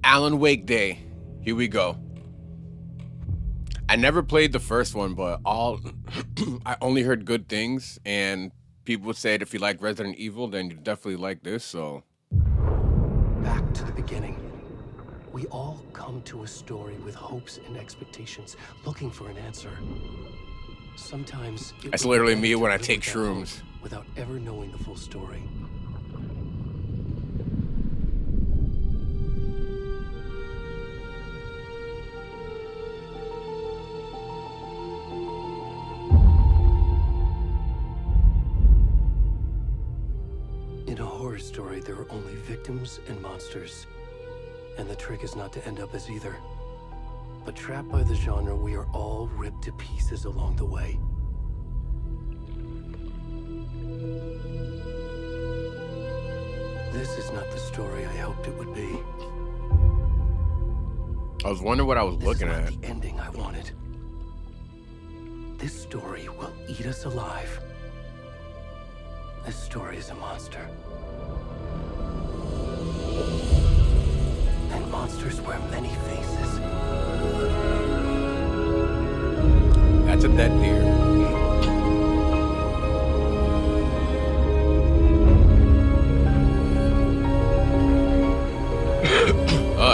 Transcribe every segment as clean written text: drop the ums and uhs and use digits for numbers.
Alan Wake Day. Here we go. I never played the first one, but I only heard good things, and people said if you like Resident Evil, then you definitely like this. So back to the beginning. We all come to a story with hopes and expectations, looking for an answer. Sometimes that's literally me when I take shrooms. Without ever knowing the full story. In a horror story, there are only victims and monsters. And the trick is not to end up as either. But trapped by the genre, we are all ripped to pieces along the way. This is not the story I hoped it would be. I was wondering what I was looking at. This is not the ending I wanted. This story will eat us alive. This story is a monster. And monsters wear many faces. That's a dead deer.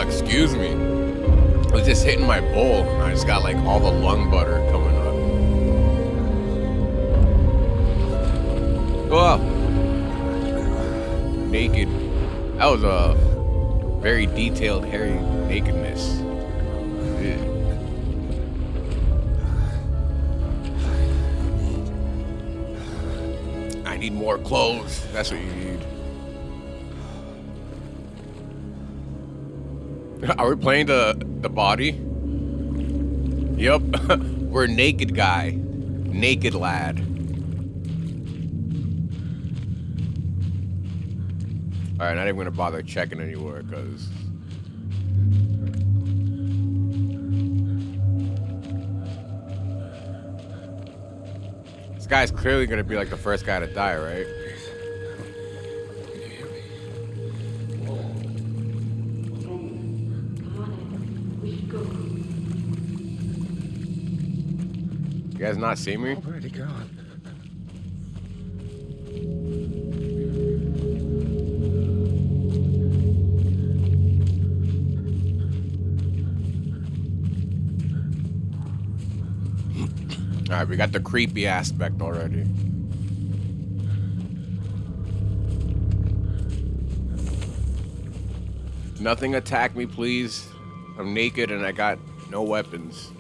Excuse me. I was just hitting my bowl, and I just got like all the lung butter coming up. Oh, naked. That was a very detailed, hairy nakedness. Ew. I need more clothes. That's what you need. Are we playing the body? Yep. We're naked guy. Naked lad. Alright, not even gonna bother checking anywhere, because this guy's clearly gonna be like the first guy to die, right? You guys not see me? Where'd he go? Alright, we got the creepy aspect already. Nothing attack me, please. I'm naked and I got no weapons.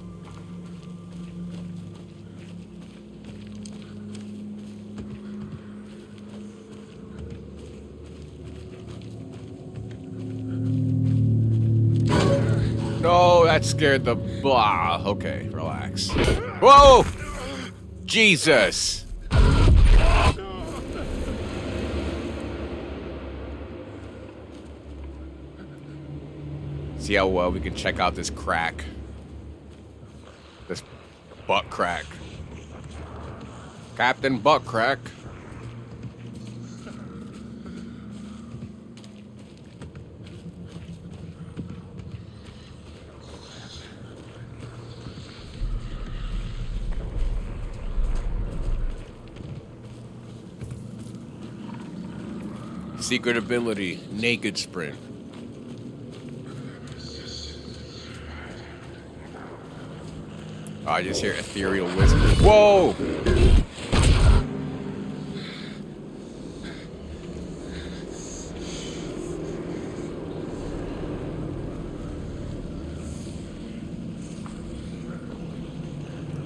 No, that scared the blah. Okay, relax. Whoa! Jesus! See how well we can check out this crack. This butt crack. Captain Butt Crack. Secret ability, naked sprint. Oh, I just hear ethereal whisper. Whoa!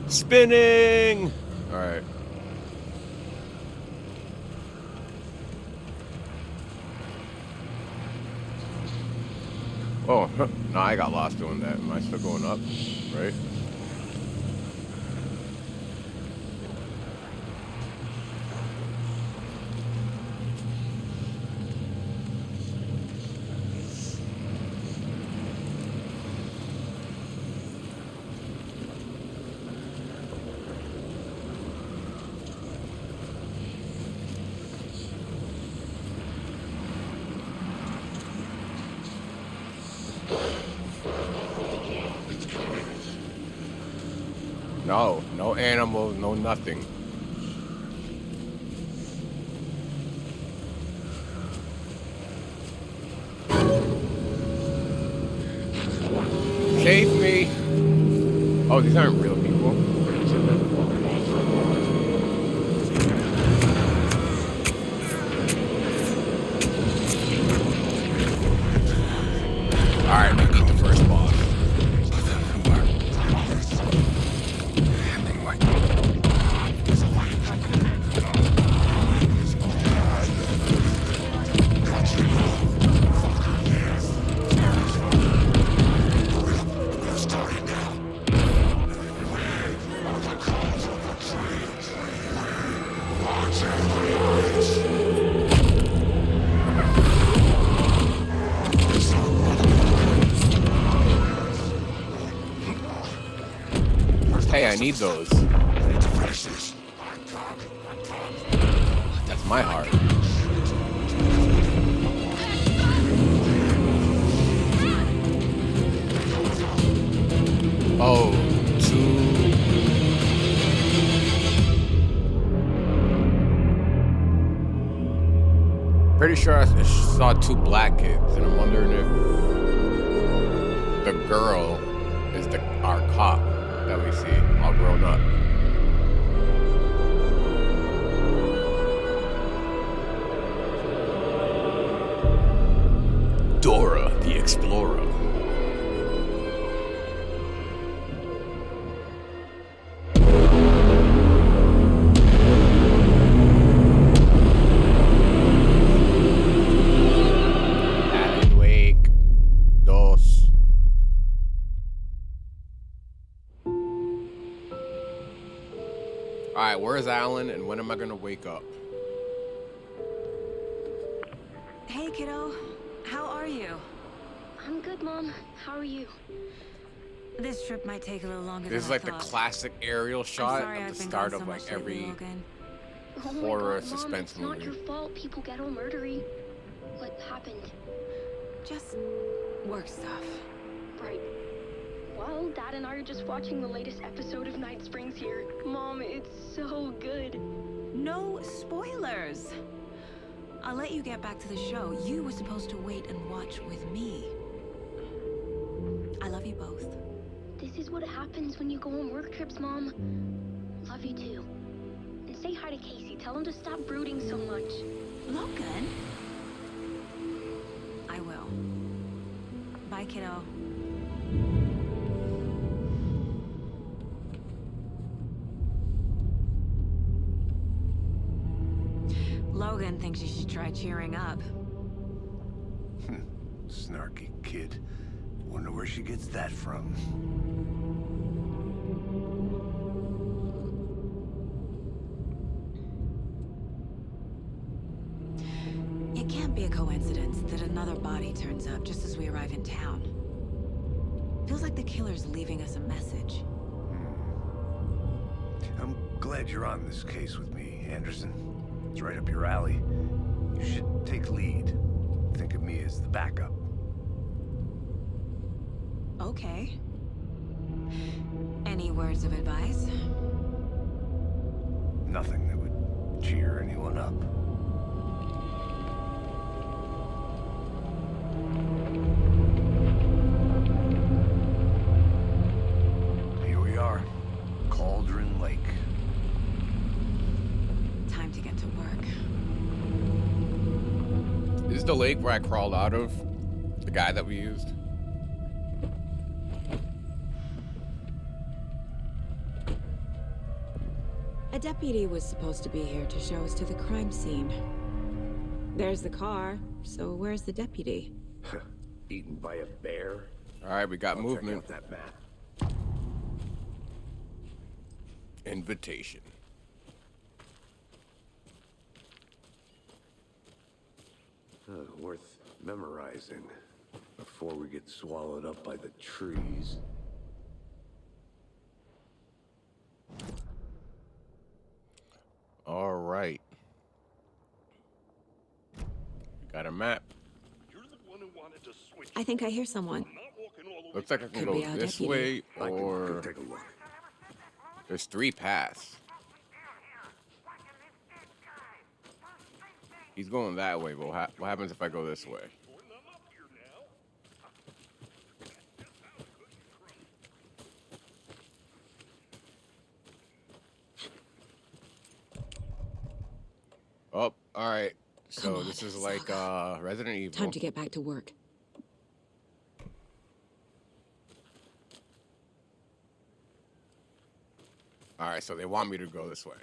Spinning! Alright. Oh, no, I got lost doing that. Am I still going up? Right? No, no animals, no nothing. Save me! Oh, these aren't real people. Alright, we beat the first boss. Hey, I need those. That's my heart. Oh, two. Pretty sure I saw two black kids, and I'm wondering if the girl is our cop that we see all grown up. Dora the Explorer. Alan Wake 2. Alright, where's Alan and when am I gonna wake up? Hey, kiddo. How are you? I'm good, Mom. How are you? This trip might take a little longer This is than I like the thought. classic aerial I'm shot sorry of I've the been start gone of so like much lately, every Logan. Oh my horror God, Mom, suspense it's not movie. your fault people get all murdery. What happened? Just work stuff. Right. Well, Dad and I are just watching the latest episode of Night Springs here. Mom, it's so good. No spoilers. I'll let you get back to the show. You were supposed to wait and watch with me. I love you both. This is what happens when you go on work trips, Mom. Love you too. And say hi to Casey. Tell him to stop brooding so much. Logan? I will. Bye, kiddo. Logan thinks you should try cheering up. Snarky kid. Wonder where she gets that from. It can't be a coincidence that another body turns up just as we arrive in town. Feels like the killer's leaving us a message. I'm glad you're on this case with me, Anderson. It's right up your alley. You should take lead. Think of me as the backup. Okay. Any words of advice? Nothing that would cheer anyone up. Here we are. Cauldron Lake. Time to get to work. Is this the lake where I crawled out of? The guy that we used? A deputy was supposed to be here to show us to the crime scene. There's the car, so where's the deputy? Eaten by a bear? Alright, we got Check movement. out that map. Invitation. Worth memorizing before we get swallowed up by the trees. Alright. Got a map. You're the one who wanted to switch. I think I hear someone. Not walking all the way Looks like I can Could be go our this deputy. way I can or... take a look. There's 3 paths. He's going that way, but what happens if I go this way? Oh, all right. So Come on, this is like Saga. Resident Evil. Time to get back to work. All right, so they want me to go this way.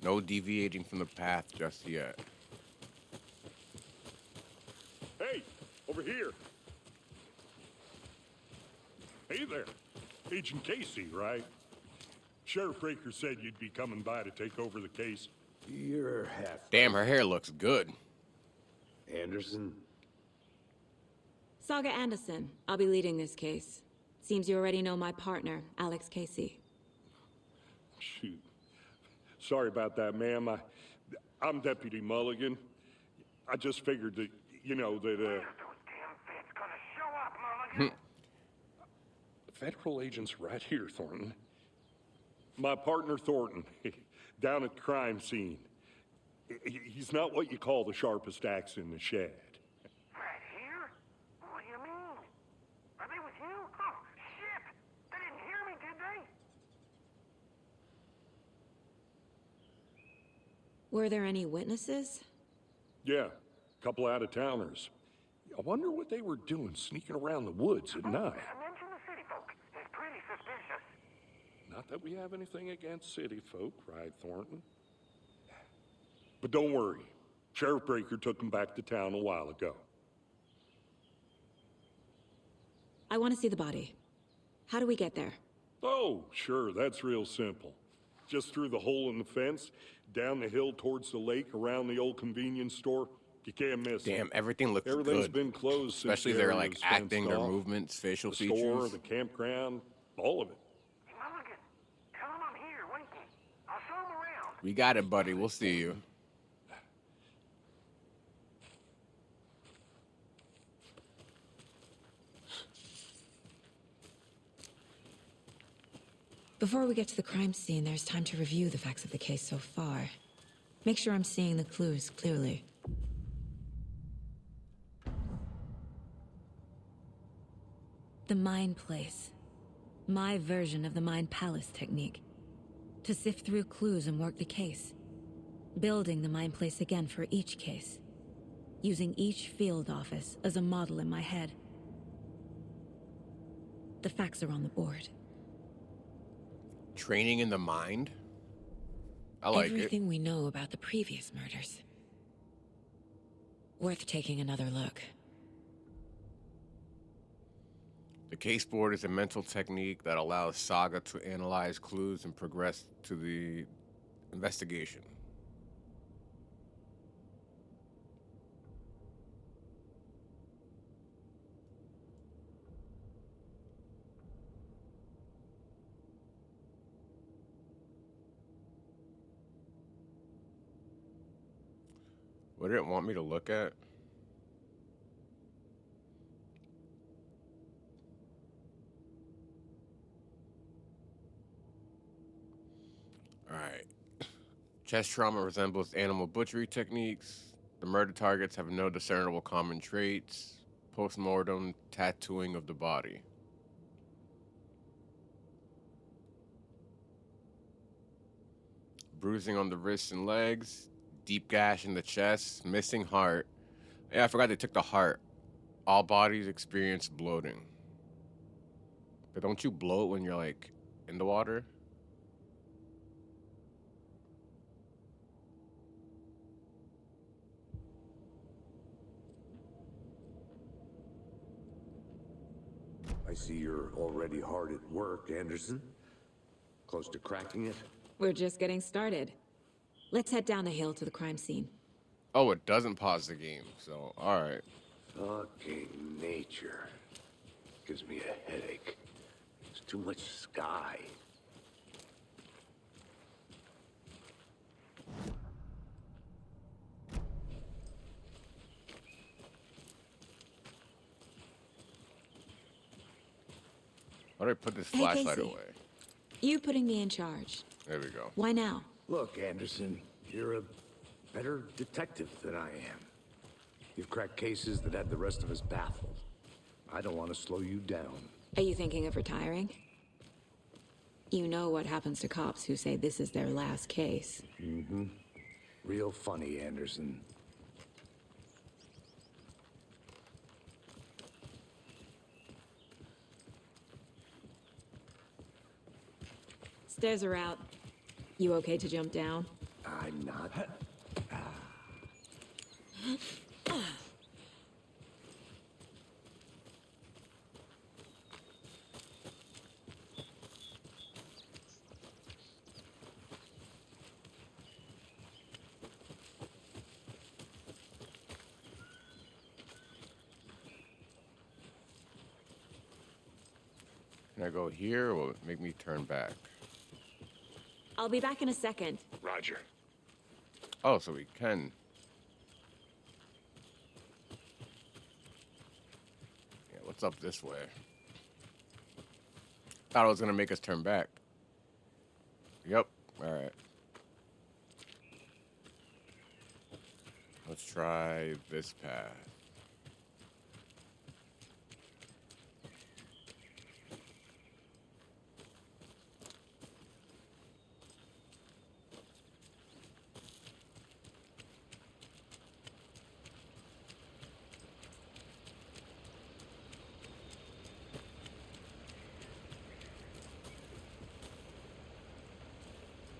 No deviating from the path just yet. Hey, over here. Hey there. Agent Casey, right? Sheriff Breaker said you'd be coming by to take over the case. You're half Damn, her hair looks good. Anderson. Saga Anderson. I'll be leading this case. Seems you already know my partner, Alex Casey. Shoot. Sorry about that, ma'am. I'm Deputy Mulligan. I just figured that, you know, that, Federal agents right here, Thornton. My partner, Thornton, down at the crime scene. He's not what you call the sharpest axe in the shed. Right here? What do you mean? Are they with you? Oh, shit! They didn't hear me, did they? Were there any witnesses? Yeah, a couple out-of-towners. I wonder what they were doing sneaking around the woods at night. Mention the city folk. It's pretty suspicious. Not that we have anything against city folk, right, Thornton? But don't worry. Sheriff Breaker took them back to town a while ago. I want to see the body. How do we get there? Oh, sure, that's real simple. Just through the hole in the fence, down the hill towards the lake, around the old convenience store. You can't miss it. Damn, everything looks Everything's good. been closed since Especially the their area like was fenced acting, their off. movements, facial The features. store, the campground, all of it. Mulligan, tell them I'm here, waiting. I'll show them around. We got it, buddy. We'll see you. Before we get to the crime scene, there's time to review the facts of the case so far. Make sure I'm seeing the clues clearly. The Mind Place. My version of the Mind Palace technique. To sift through clues and work the case. Building the Mind Place again for each case. Using each field office as a model in my head. The facts are on the board. Training in the mind? I like Everything we know about the previous murders. Worth taking another look. The case board is a mental technique that allows Saga to analyze clues and progress to the investigation. What did it want me to look at? Alright. Chest trauma resembles animal butchery techniques. The murder targets have no discernible common traits. Post-mortem tattooing of the body. Bruising on the wrists and legs. Deep gash in the chest. Missing heart. Yeah, I forgot they took the heart. All bodies experience bloating. But don't you bloat when you're like in the water? I see you're already hard at work, Anderson. Close to cracking it? We're just getting started. Let's head down the hill to the crime scene. Oh, it doesn't pause the game, so alright. Fucking nature. Gives me a headache. There's too much sky. do I put this Hey, flashlight Casey. away? You putting me in charge. There we go. Why now? Look, Anderson, you're a better detective than I am. You've cracked cases that had the rest of us baffled. I don't want to slow you down. Are you thinking of retiring? You know what happens to cops who say this is their last case. Real funny, Anderson. Stairs are out. You okay to jump down? I'm not. Can I go here or will it make me turn back? I'll be back in a second. Roger. Oh, so we can. Yeah, what's up this way? Thought it was gonna make us turn back. Yep. All right. Let's try this path.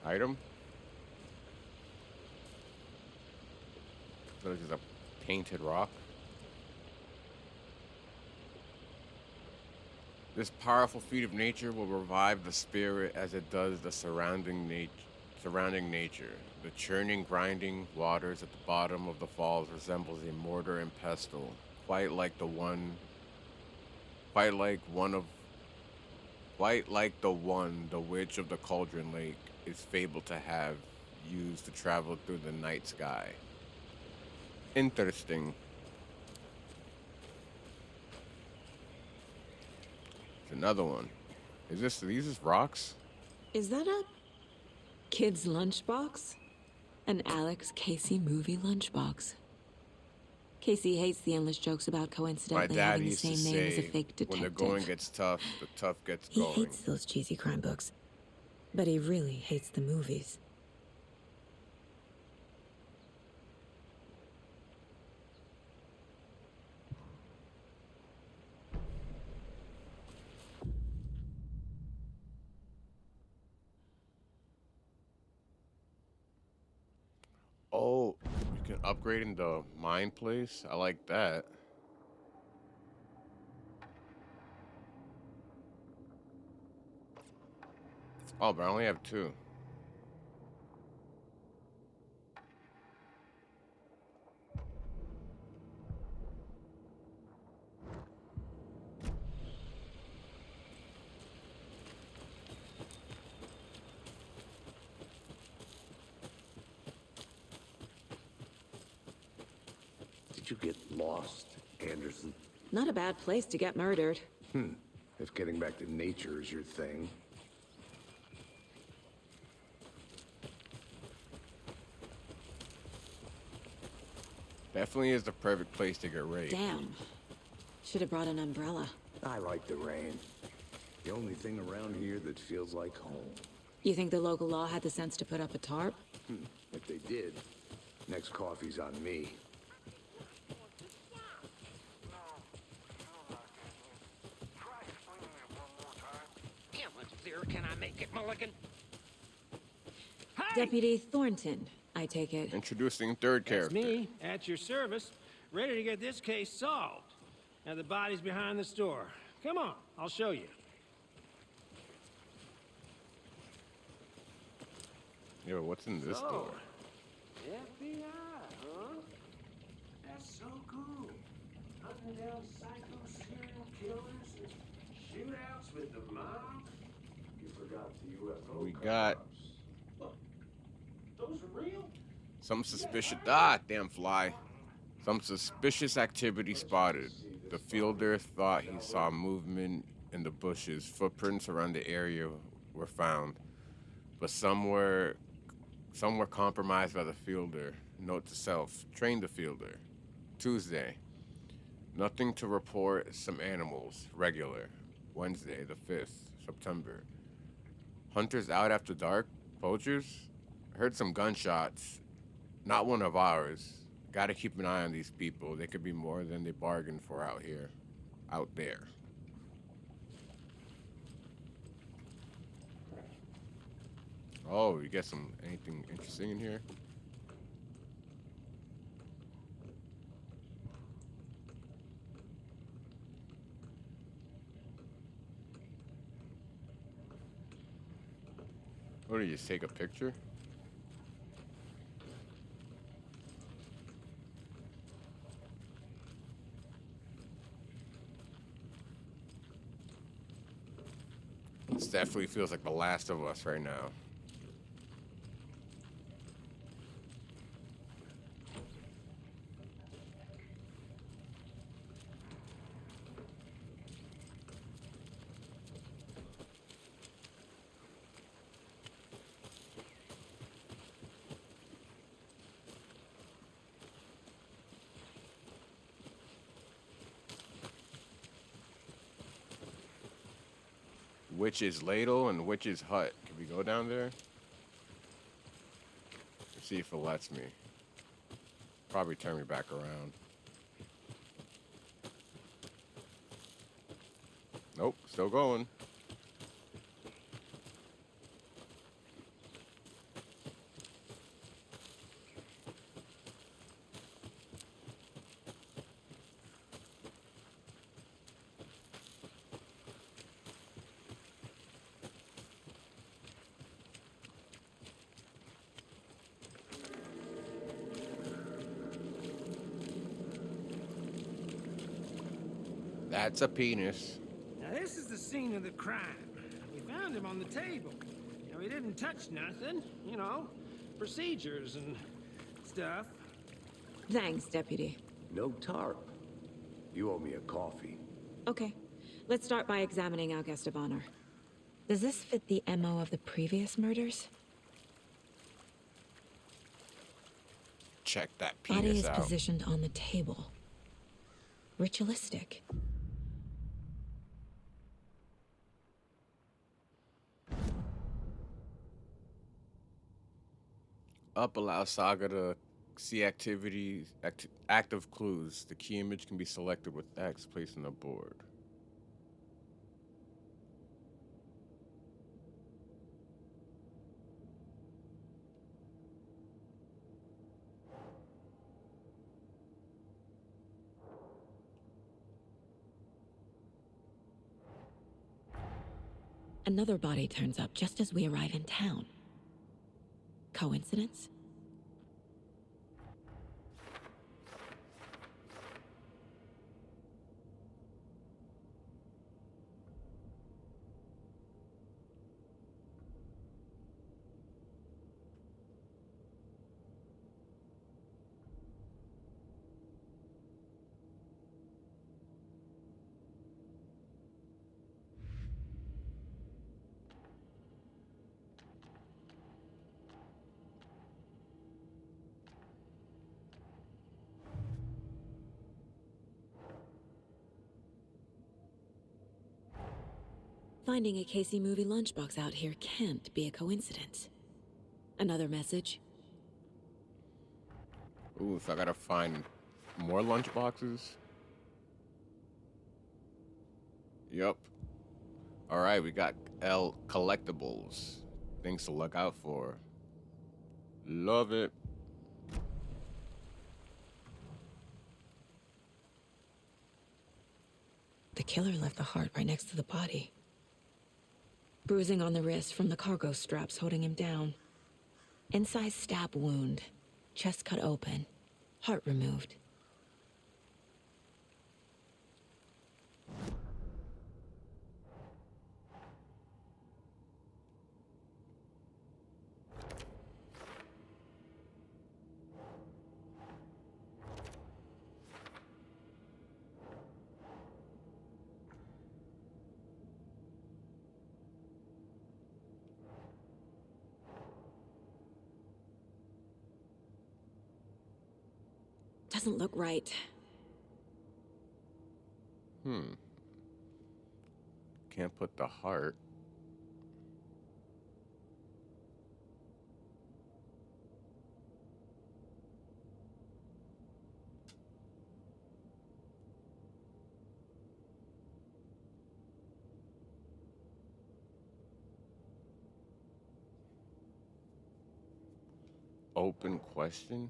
Item? So this is a painted rock. This powerful feat of nature will revive the spirit as it does the surrounding nature. The churning, grinding waters at the bottom of the falls resembles a mortar and pestle, quite like the one the witch of the Cauldron Lake is fabled to have used to travel through the night sky. Interesting. It's another one. These is rocks? Is that a kid's lunchbox? An Alex Casey movie lunchbox. Casey hates the endless jokes about My coincidentally dad having the used to same name as a say, fake detective. when the going gets tough, the tough gets He going. hates those cheesy crime books, but he really hates the movies. Oh, you can upgrade in the mine place? I like that. Oh, but I only have two. Did you get lost, Anderson? Not a bad place to get murdered. If getting back to nature is your thing. Definitely is the perfect place to get raped. Damn. Should have brought an umbrella. I like the rain. The only thing around here that feels like home. You think the local law had the sense to put up a tarp? If they did, next coffee's on me. Try explaining it one more time. How much clearer can I make it, Mulligan? Hey! Deputy Thornton, I take it. Introducing third That's character. me, at your service, ready to get this case solved. Now the body's behind the store. Come on, I'll show you. Yo, what's in this door? FBI, huh? That's so cool. Hunting down psycho serial killers and shootouts with the mob. You forgot the UFO. We got Look, those are real? some suspicious. Damn fly. Some suspicious activity spotted. The fielder thought he saw movement in the bushes. Footprints around the area were found, but some were compromised by the fielder. Note to self: train the fielder. Tuesday, nothing to report. Some animals regular. Wednesday, the 5th September. Hunters out after dark. Poachers. Heard some gunshots. Not one of ours. Gotta keep an eye on these people. They could be more than they bargained for out here. Out there. Oh, you got anything interesting in here? What do you just take a picture? This definitely feels like The Last of Us right now. Witch's Ladle and Witch's Hut. Can we go down there? Let's see if it lets me. Probably turn me back around. Nope, still going. That's a penis. Now this is the scene of the crime. We found him on the table. Now he didn't touch nothing, you know, procedures and stuff. Thanks, Deputy. No tarp. You owe me a coffee. Okay, let's start by examining our guest of honor. Does this fit the MO of the previous murders? Check that Body penis is out. positioned on the table. Ritualistic. Up allows Saga to see activities, active clues. The key image can be selected with X placed on the board. Another body turns up just as we arrive in town. Coincidence? Finding a Casey movie lunchbox out here can't be a coincidence. Another message? Ooh, so I gotta find more lunchboxes? Yep. Alright, we got L collectibles. Things to look out for. Love it. The killer left the heart right next to the body. Bruising on the wrist from the cargo straps holding him down. Incised stab wound. Chest cut open. Heart removed. Doesn't look right. Can't put the heart. Open question?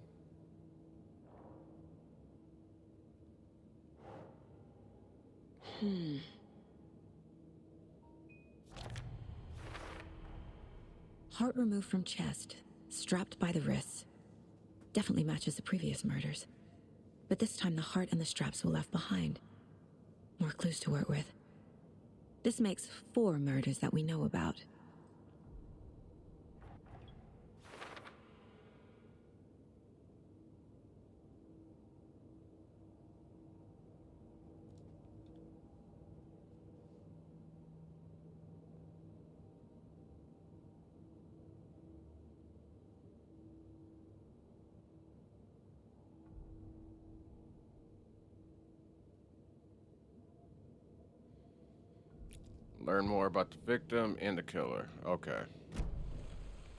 Heart removed from chest, strapped by the wrists. Definitely matches the previous murders. But this time the heart and the straps were left behind. More clues to work with. This makes 4 murders that we know about. Learn more about the victim and the killer. Okay.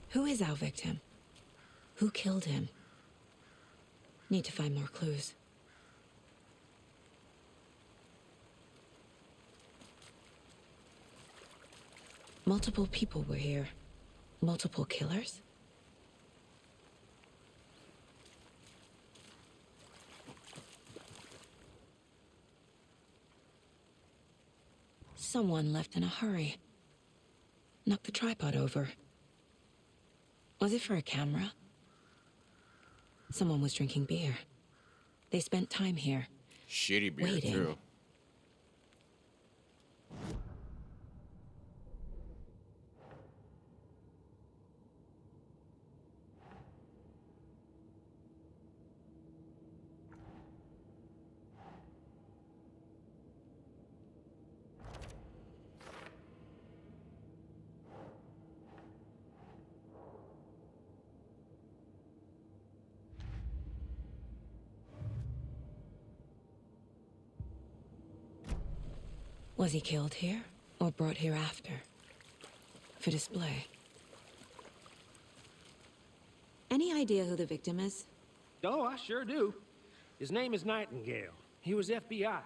Who is our victim? Who killed him? Need to find more clues. Multiple people were here. Multiple killers? Someone left in a hurry. Knocked the tripod over. Was it for a camera? Someone was drinking beer. They spent time here. Shitty beer, Waiting. too. Was he killed here, or brought here after? For display. Any idea who the victim is? Oh, I sure do. His name is Nightingale. He was FBI.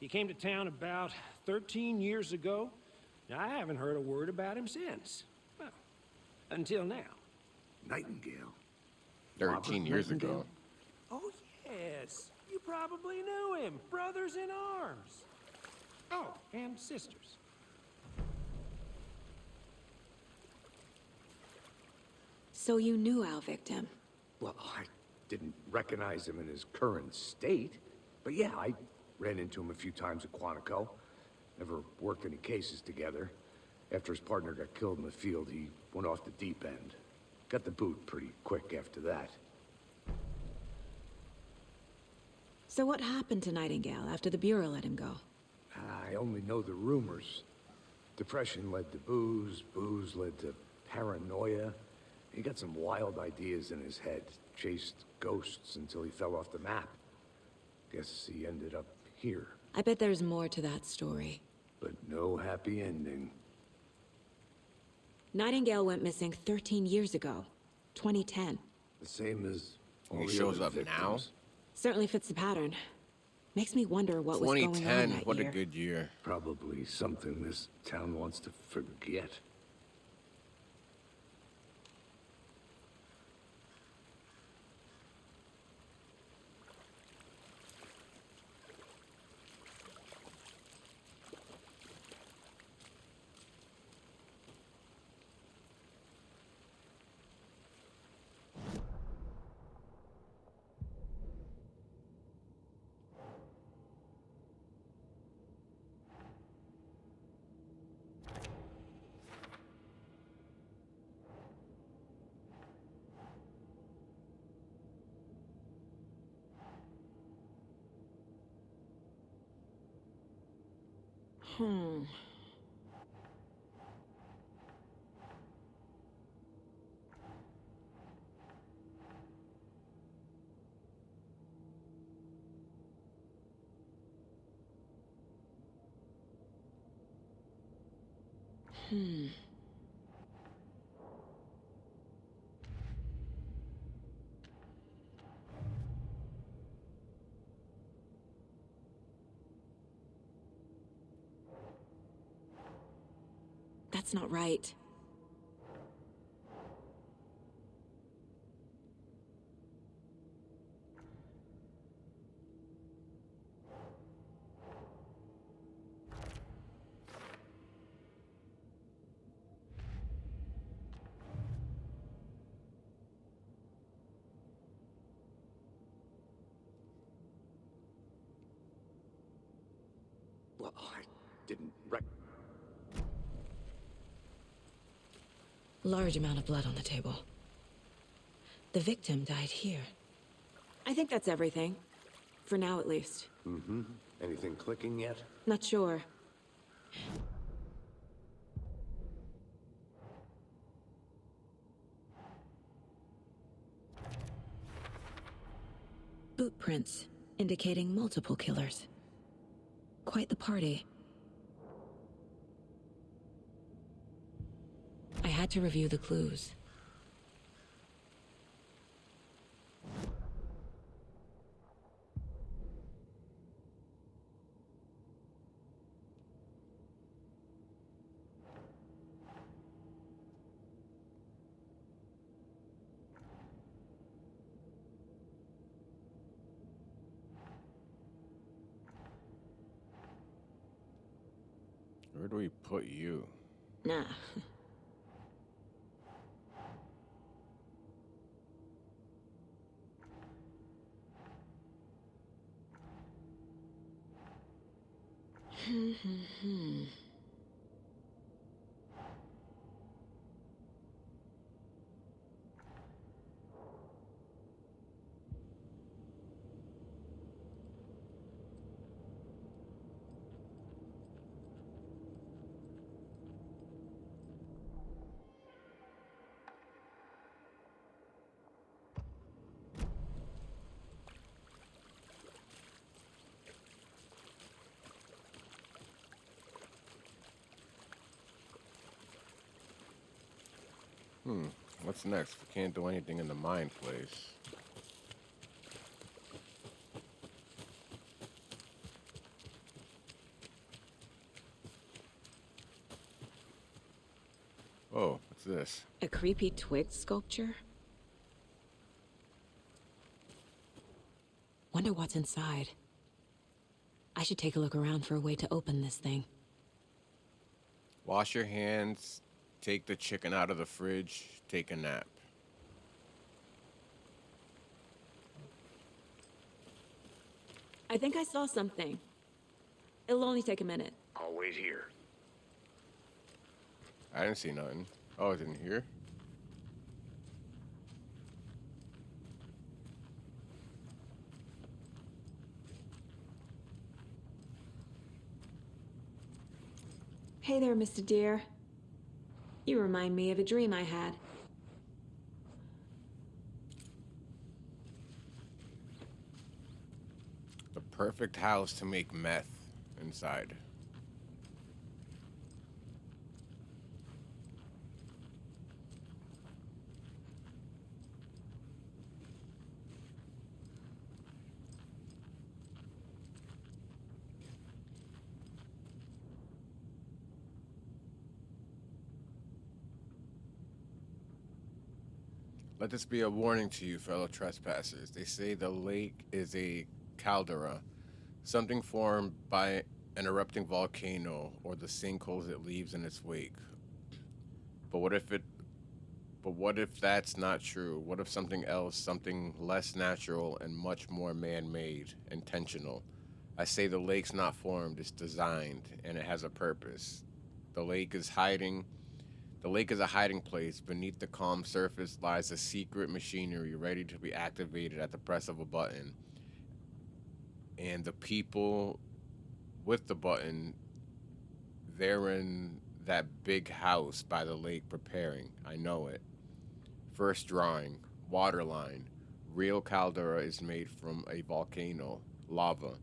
He came to town about 13 years ago. Now, I haven't heard a word about him since. Well, until now. Nightingale. 13 years ago. Oh, yes. You probably knew him. Brothers in arms. Oh, and sisters. So you knew our victim? Well, I didn't recognize him in his current state. But yeah, I ran into him a few times at Quantico. Never worked any cases together. After his partner got killed in the field, he went off the deep end. Got the boot pretty quick after that. So what happened to Nightingale after the Bureau let him go? I only know the rumors. Depression led to booze, booze led to paranoia. He got some wild ideas in his head, chased ghosts until he fell off the map. Guess he ended up here, I bet there's more to that story. but no happy ending. Nightingale went missing 13 years ago. 2010. The same as all He the shows other up now? victims. Certainly fits the pattern. Makes me wonder what was going on 2010, that what year. a good year. Probably something this town wants to forget. That's not right. Well, I didn't rec... Large amount of blood on the table. The victim died here. I think that's everything. For now, at least. Mm-hmm. Anything clicking yet? Not sure. Boot prints, indicating multiple killers. Quite the party. I had to review the clues. Where do we put you? Nah. What's next? We can't do anything in the mine place. Oh, what's this? A creepy twig sculpture? Wonder what's inside. I should take a look around for a way to open this thing. Wash your hands, take the chicken out of the fridge, take a nap. I think I saw something. It'll only take a minute. I'll wait here. I didn't see nothing. Oh, it's in here? Hey there, Mr. Deer. You remind me of a dream I had. The perfect house to make meth inside. Let this be a warning to you, fellow trespassers. They say the lake is a caldera, something formed by an erupting volcano or the sinkholes it leaves in its wake. But what if that's not true? What if something else, something less natural and much more man-made, intentional? I say the lake's not formed, it's designed, and it has a purpose. The lake is a hiding place. Beneath the calm surface lies a secret machinery ready to be activated at the press of a button. And the people with the button, they're in that big house by the lake preparing. I know it. First drawing, waterline. Real caldera is made from a volcano, lava.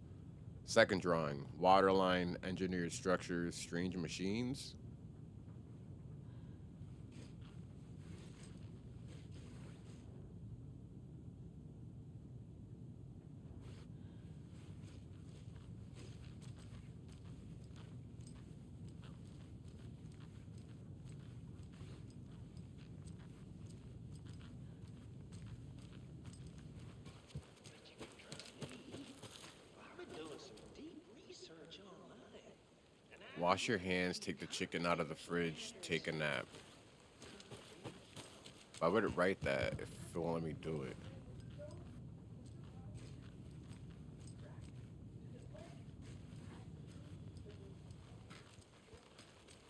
Second drawing, waterline, engineered structures, strange machines. Wash your hands, take the chicken out of the fridge, take a nap. Why would it write that if it won't let me do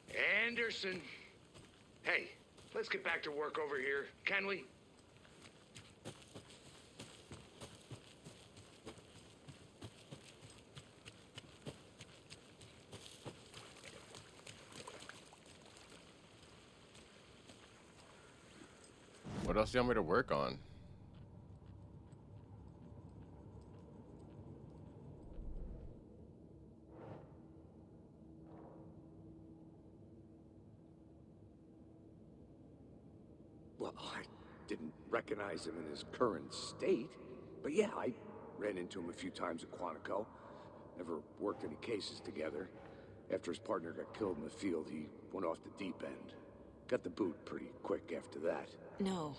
it? Anderson. Hey, let's get back to work over here, can we? What else do you want me to work on? Well, I didn't recognize him in his current state. But yeah, I ran into him a few times at Quantico. Never worked any cases together. After his partner got killed in the field, he went off the deep end. Got the boot pretty quick after that. No.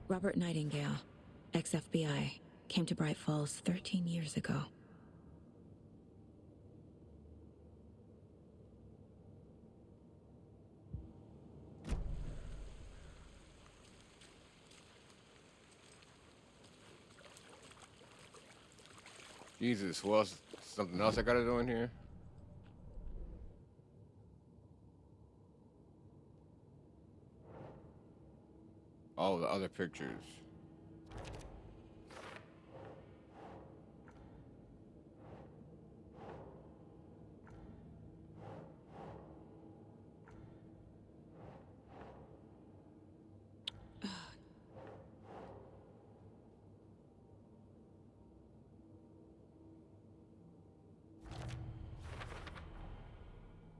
Robert Nightingale, ex-FBI, came to Bright Falls 13 years ago. Jesus, what else? Something else I gotta do in here? Oh, the other pictures.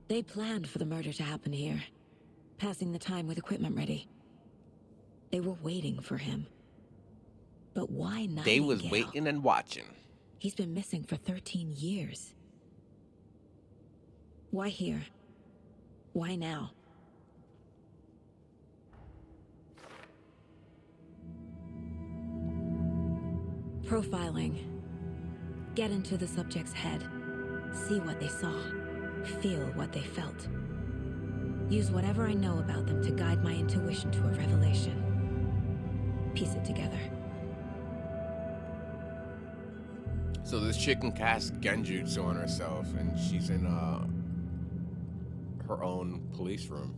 They planned for the murder to happen here, passing the time with equipment ready. They were waiting for him. But why Nightingale? They was waiting and watching. He's been missing for 13 years. Why here? Why now? Profiling. Get into the subject's head. See what they saw. Feel what they felt. Use whatever I know about them to guide my intuition to a revelation. Piece it together. So this chick can cast Genjutsu on herself, and she's in her own police room.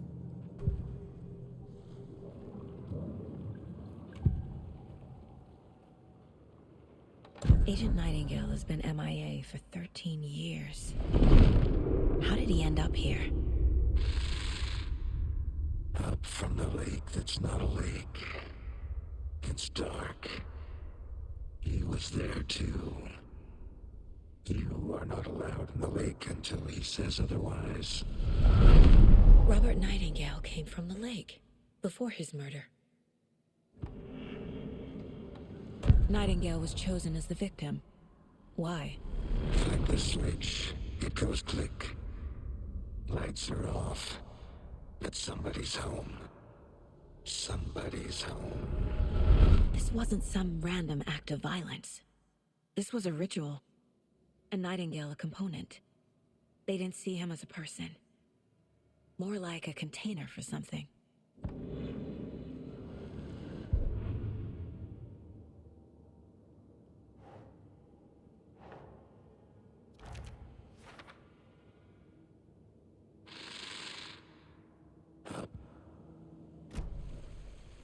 Agent Nightingale has been MIA for 13 years. How did he end up here? Up from the lake that's not a lake. It's dark. He was there too. You are not allowed in the lake until he says otherwise. Robert Nightingale came from the lake, before his murder. Nightingale was chosen as the victim. Why? Flick the switch. It goes click. Lights are off. But somebody's home. Somebody's home. This wasn't some random act of violence. This was a ritual. And Nightingale a component. They didn't see him as a person. More like a container for something.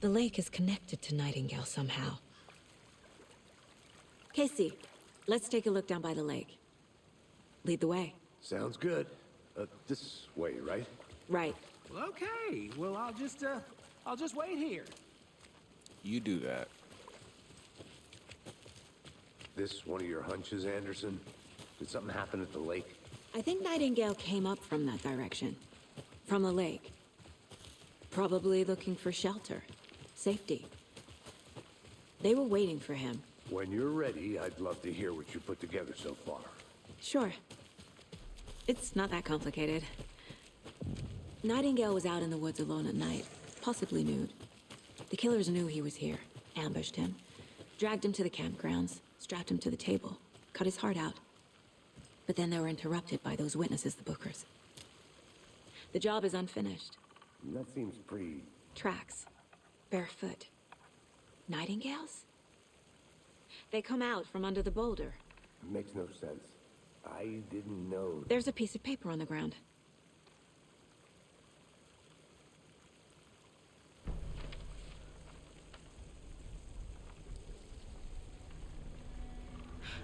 The lake is connected to Nightingale somehow. Casey, let's take a look down by the lake. Lead the way. Sounds good. This way, right? Right. Well, okay. Well, I'll just wait here. You do that. This one of your hunches, Anderson? Did something happen at the lake? I think Nightingale came up from that direction. From the lake. Probably looking for shelter. Safety. They were waiting for him. When you're ready, I'd love to hear what you put together so far. Sure. It's not that complicated. Nightingale was out in the woods alone at night, possibly nude. The killers knew he was here, ambushed him, dragged him to the campgrounds, strapped him to the table, cut his heart out. But then they were interrupted by those witnesses, the Bookers. The job is unfinished. That seems pretty... Tracks. Barefoot. Nightingales? They come out from under the boulder. Makes no sense. I didn't know... There's a piece of paper on the ground.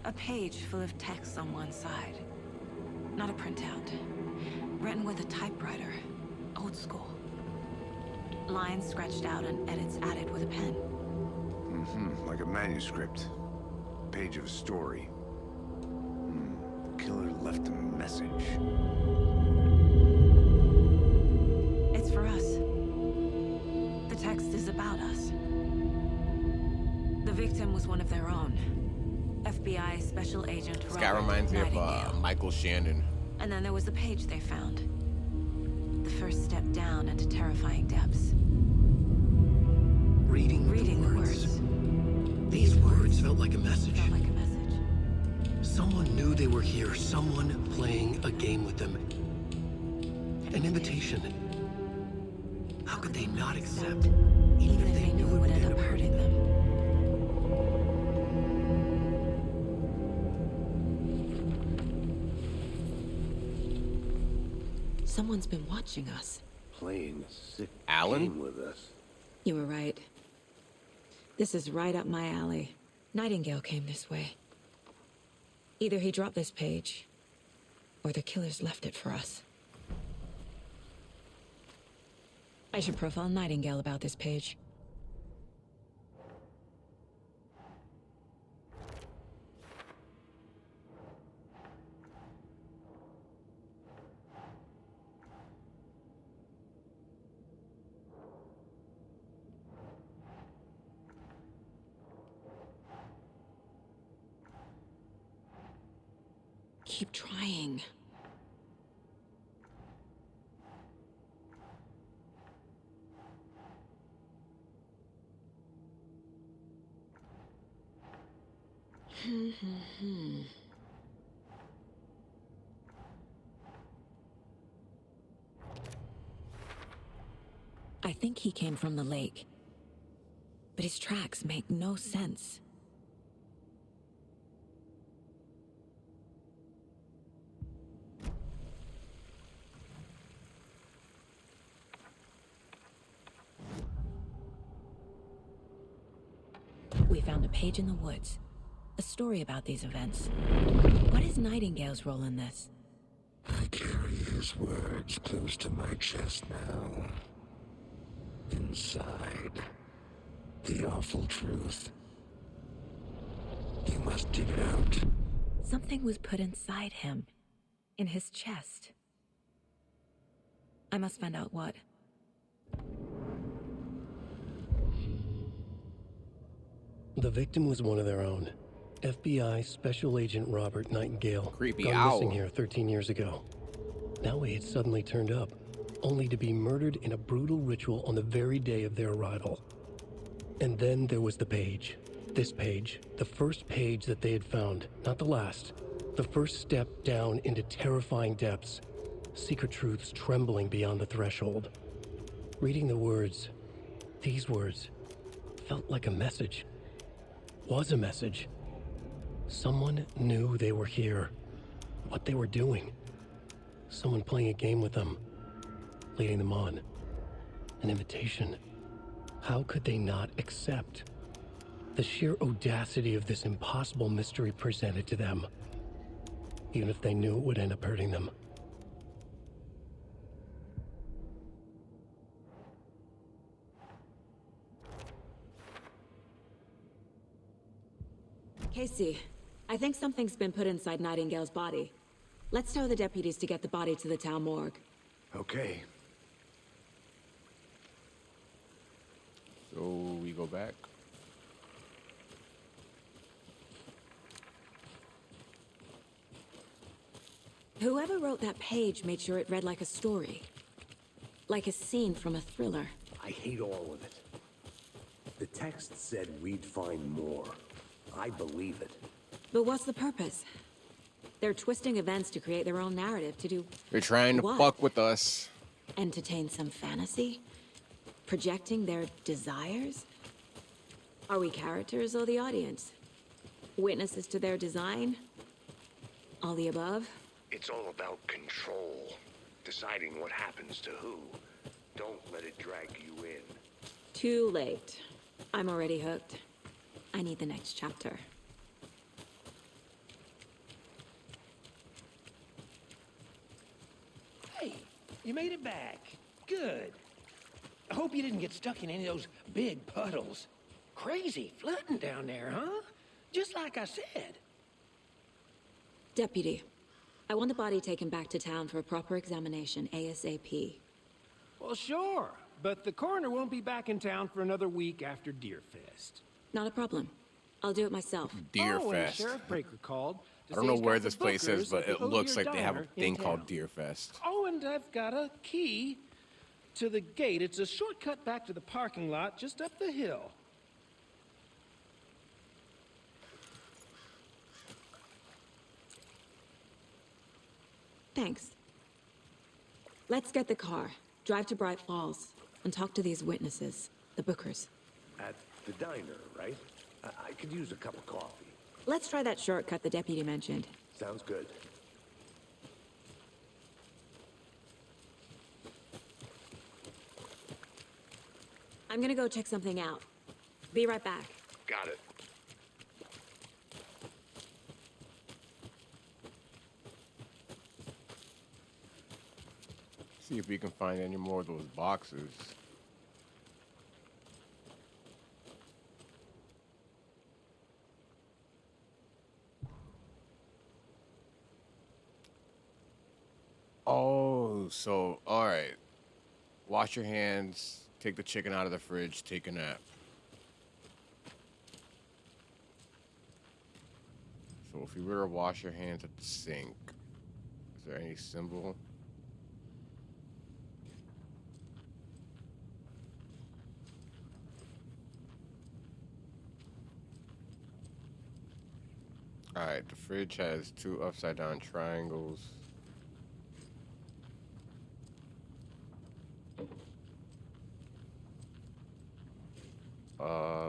A page full of text on one side. Not a printout. Written with a typewriter. Old school. Lines scratched out and edits added with a pen. Like a manuscript. Page of a story. The killer left a message. It's for us. The text is about us. The victim was one of their own. FBI Special Agent This guy reminds me of Michael Shannon. And then there was the page they found. The first step down into terrifying depths. Reading the words. These words felt like a message. Someone knew they were here. Someone playing a game with them. An invitation. How could they not accept, even if they knew it would end up hurting them? Someone's been watching us. Playing a sick Alan? game with us. You were right. This is right up my alley. Nightingale came this way. Either he dropped this page, or the killers left it for us. I should profile Nightingale about this page. Keep trying. I think he came from the lake, but his tracks make no sense. We found a page in the woods. A story about these events. What is Nightingale's role in this? I carry his words close to my chest now. Inside, the awful truth. You must dig it out. Something was put inside him. In his chest. I must find out what. The victim was one of their own. FBI Special Agent Robert Nightingale. Creepy gone owl. missing here 13 years ago. Now he had suddenly turned up, only to be murdered in a brutal ritual on the very day of their arrival. And then there was the page. This page, the first page that they had found, not the last. The first step down into terrifying depths. Secret truths trembling beyond the threshold. Reading the words, these words, felt like a message. Was a message. Someone knew they were here. What they were doing. Someone playing a game with them. Leading them on. An invitation. How could they not accept? The sheer audacity of this impossible mystery presented to them. Even if they knew it would end up hurting them. Casey, I think something's been put inside Nightingale's body. Let's tell the deputies to get the body to the town morgue. Okay. So we go back. Whoever wrote that page made sure it read like a story. Like a scene from a thriller. I hate all of it. The text said we'd find more. I believe it. But what's the purpose? They're twisting events to create their own narrative, to do They're trying to what? fuck with us. Entertain some fantasy? Projecting their desires? Are we characters or the audience? Witnesses to their design? All the above? It's all about control. Deciding what happens to who. Don't let it drag you in. Too late. I'm already hooked. I need the next chapter. Hey, you made it back. Good. I hope you didn't get stuck in any of those big puddles. Crazy flooding down there, huh? Just like I said. Deputy, I want the body taken back to town for a proper examination ASAP. Well, sure. But the coroner won't be back in town for another week after Deerfest. Not a problem. I'll do it myself. And Deerfest. Sheriff Breaker called. I don't know where this place is, but it looks like they have a thing called Deerfest. Oh, and I've got a key to the gate. It's a shortcut back to the parking lot just up the hill. Thanks. Let's get the car, drive to Bright Falls, and talk to these witnesses, the Bookers. At the diner, right? I could use a cup of coffee. Let's try that shortcut the deputy mentioned. Sounds good. I'm gonna go check something out. Be right back. Got it. See if we can find any more of those boxes. Oh, so, alright. Wash your hands, take the chicken out of the fridge, take a nap. So if you were to wash your hands at the sink, is there any symbol? Alright, the fridge has 2 upside down triangles.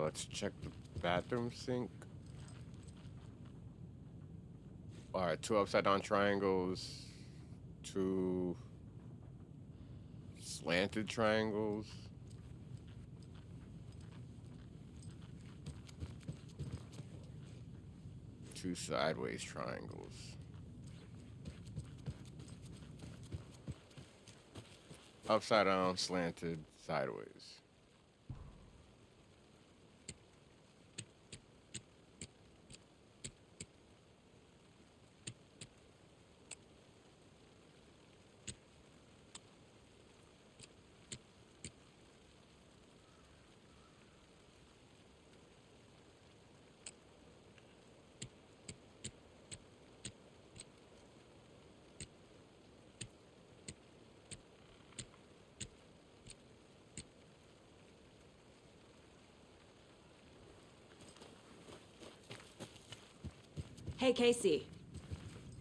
Let's check the bathroom sink. Alright, 2 upside down triangles, 2 slanted triangles. Two sideways triangles. Upside down, slanted, sideways. Hey, Casey.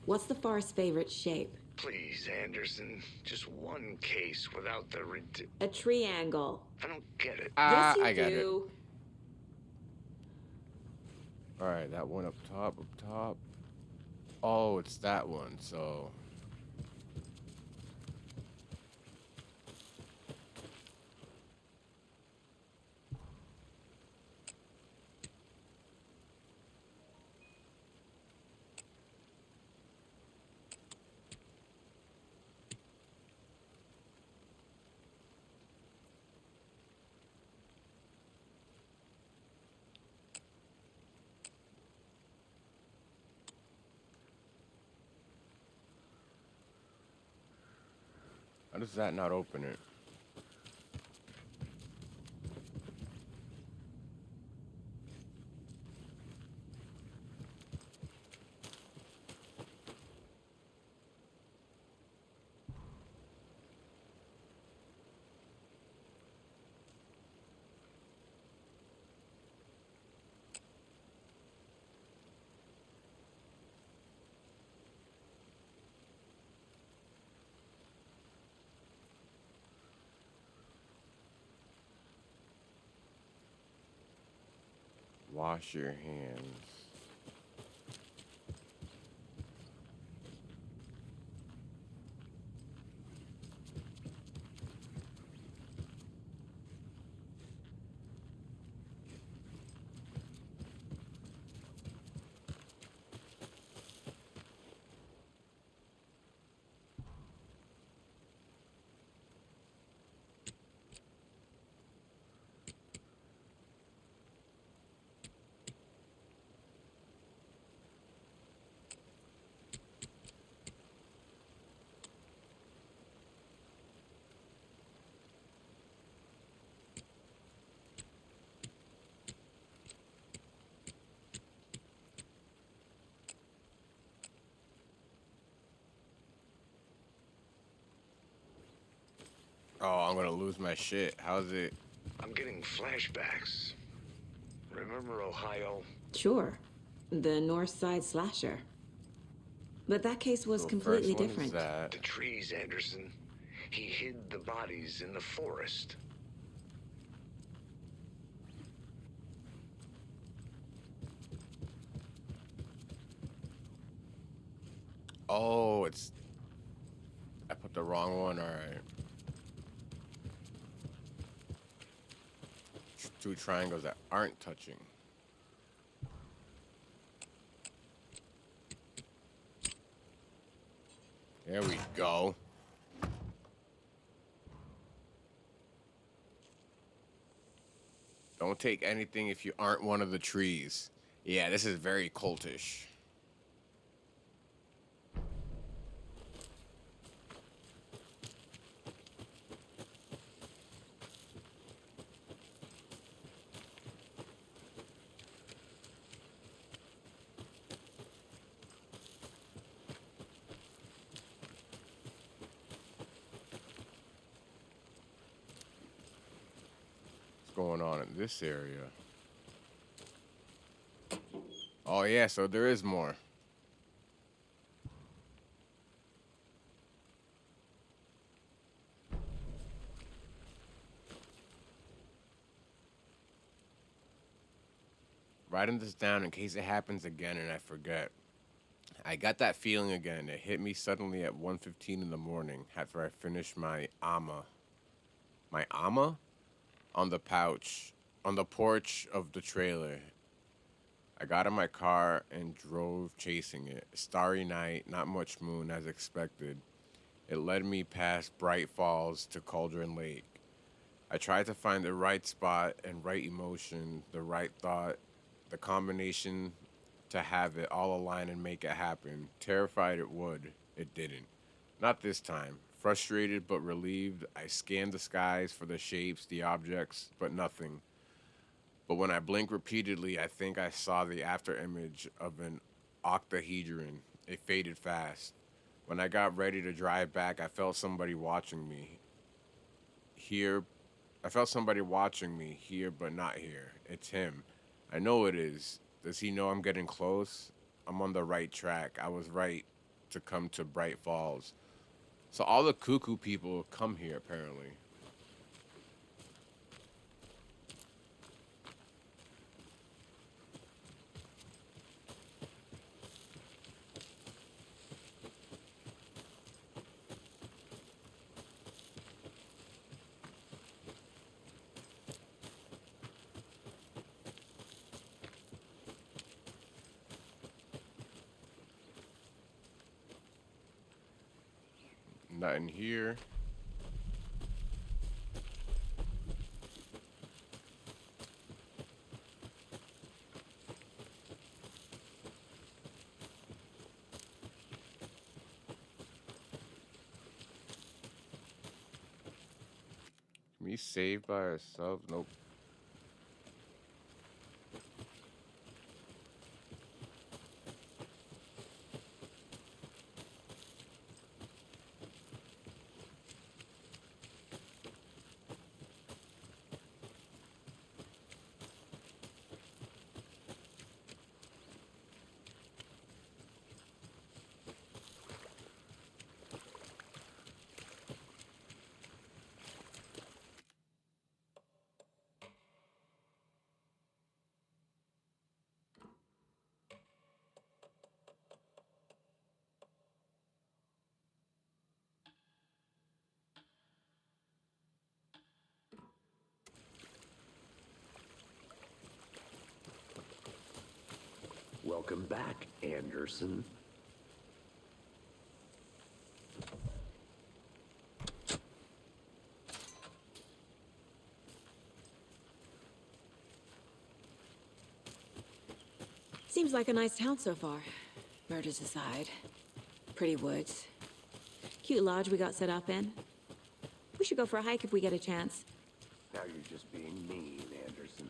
What's the Forest's favorite shape? Please, Anderson. Just one case without the A triangle. I don't get it. Yes, you I got do. All right, that one up top, up top. Oh, it's that one, so. How does that not open it? Wash your hands. Oh, I'm gonna lose my shit. How's it? I'm getting flashbacks. Remember Ohio? Sure. The North Side slasher. But that case was So completely first one is different. that. The trees, Anderson. He hid the bodies in the forest. Oh, it's. I put the wrong one. All right. Two triangles that aren't touching. There we go. Don't take anything if you aren't one of the trees. Yeah, this is very cultish. What's going on in this area? Oh yeah, so there is more. Writing this down in case it happens again and I forget. I got that feeling again. It hit me suddenly at 1:15 in the morning after I finished my AMA. My AMA? On the pouch, on the porch of the trailer. I got in my car and drove chasing it. Starry night, not much moon as expected. It led me past Bright Falls to Cauldron Lake. I tried to find the right spot and right emotion, the right thought, the combination to have it all align and make it happen. Terrified it would. It didn't. Not this time. Frustrated but relieved, I scanned the skies for the shapes, the objects, but nothing. But when I blinked repeatedly, I think I saw the after image of an octahedron. It faded fast. When I got ready to drive back, I felt somebody watching me. Here, I felt somebody watching me here, but not here. It's him. I know it is. Does he know I'm getting close? I'm on the right track. I was right to come to Bright Falls. So all the cuckoo people come here, apparently. Nothing here. Can we save by ourselves? Nope. Welcome back, Anderson. Seems like a nice town so far. Murders aside. Pretty woods. Cute lodge we got set up in. We should go for a hike if we get a chance. Now you're just being mean, Anderson.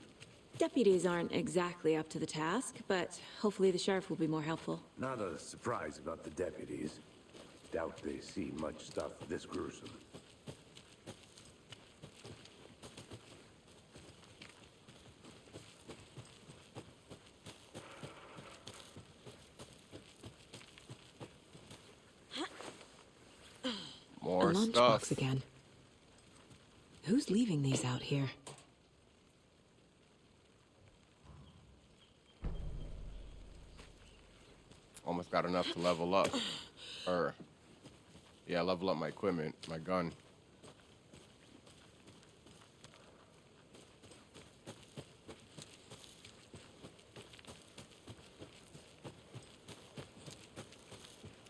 Deputies aren't exactly up to the task, but hopefully the sheriff will be more helpful. Not a surprise about the deputies. Doubt they see much stuff this gruesome. More a lunchbox stuff. again. Who's leaving these out here? Almost got enough to level up. Yeah, level up my equipment, my gun.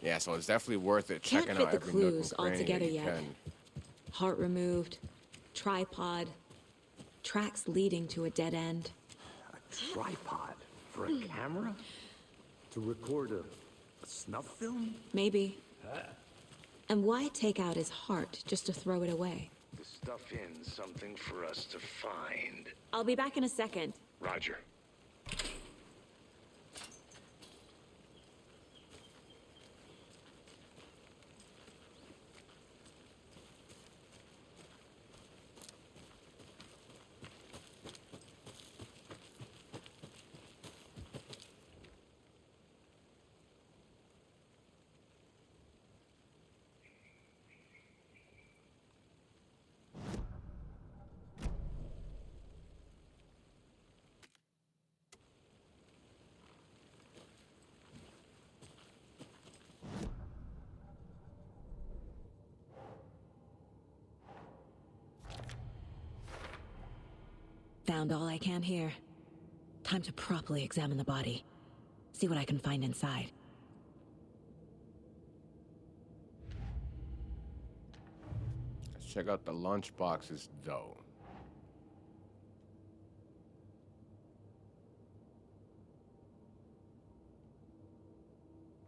Yeah, so it's definitely worth it Can't checking fit out the every nook and clues all cranny together that you yet. can. Heart removed, tripod, tracks leading to a dead end. A tripod for a camera? To record a snuff film? Maybe. And why take out his heart just to throw it away? To stuff in something for us to find. I'll be back in a second. Roger. Found all I can here. Time to properly examine the body. See what I can find inside. Let's check out the lunch boxes, though.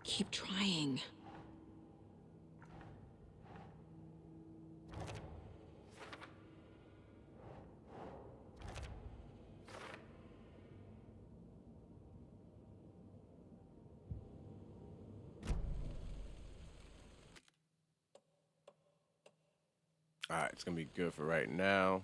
Keep trying. All right, it's gonna be good for right now.